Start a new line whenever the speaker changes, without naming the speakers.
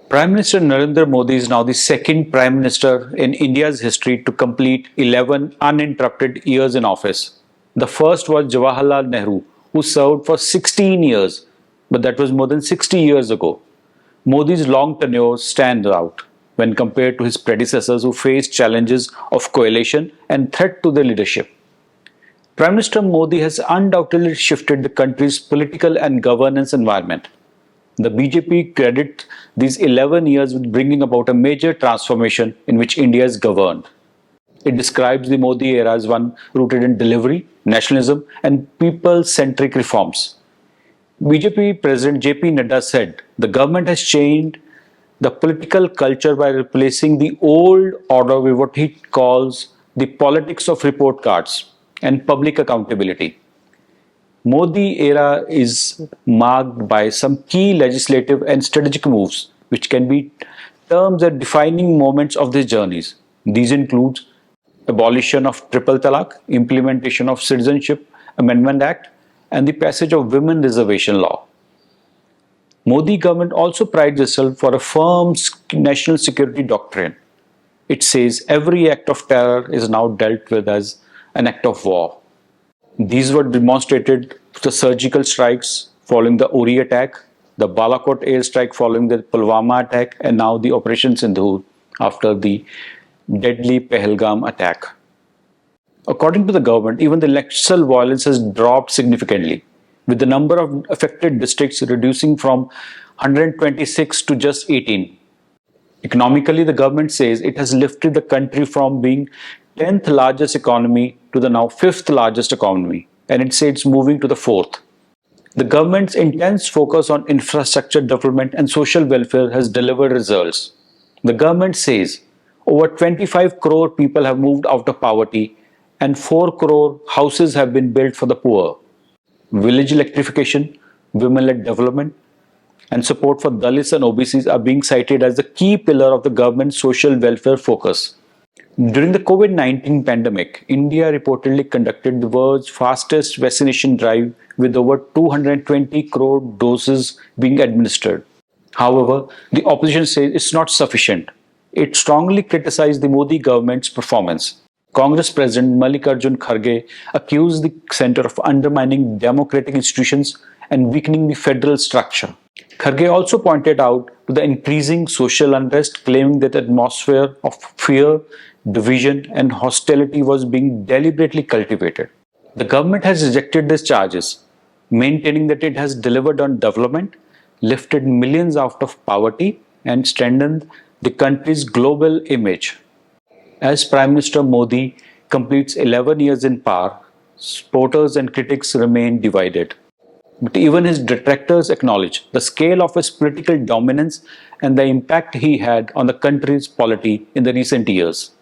Prime Minister Narendra Modi is now the second Prime Minister in India's history to complete 11 uninterrupted years in office. The first was Jawaharlal Nehru, who served for 16 years, but that was more than 60 years ago. Modi's long tenure stands out when compared to his predecessors who faced challenges of coalition and threat to their leadership. Prime Minister Modi has undoubtedly shifted the country's political and governance environment. The BJP credits these 11 years with bringing about a major transformation in which India is governed. It describes the Modi era as one rooted in delivery, nationalism, and people-centric reforms. BJP President JP Nadda said the government has changed the political culture by replacing the old order with what he calls the politics of report cards and public accountability. Modi era is marked by some key legislative and strategic moves, which can be termed as defining moments of these journeys. These include abolition of triple talaq, implementation of Citizenship Amendment Act, and the passage of Women Reservation Law. Modi government also prides itself for a firm national security doctrine. It says every act of terror is now dealt with as an act of war. These were demonstrated with the surgical strikes following the Uri attack, the Balakot airstrike following the Pulwama attack, and now the Operation Sindhur after the deadly Pahalgam attack. According to the government, even the electoral violence has dropped significantly, with the number of affected districts reducing from 126 to just 18. Economically, the government says it has lifted the country from being 10th largest economy to the now 5th largest economy, and it says it's moving to the 4th. The government's intense focus on infrastructure development and social welfare has delivered results. The government says over 25 crore people have moved out of poverty and 4 crore houses have been built for the poor. Village electrification, women-led development, and support for Dalits and OBCs are being cited as the key pillar of the government's social welfare focus. During the COVID-19 pandemic, India reportedly conducted the world's fastest vaccination drive with over 220 crore doses being administered. However, the opposition says it's not sufficient. It strongly criticized the Modi government's performance. Congress President Mallikarjun Kharge accused the centre of undermining democratic institutions and weakening the federal structure. Kharge also pointed out to the increasing social unrest, claiming that the atmosphere of fear, division, and hostility was being deliberately cultivated. The government has rejected these charges, maintaining that it has delivered on development, lifted millions out of poverty, and strengthened the country's global image. As Prime Minister Modi completes 11 years in power, supporters and critics remain divided. But even his detractors acknowledge the scale of his political dominance and the impact he had on the country's polity in the recent years.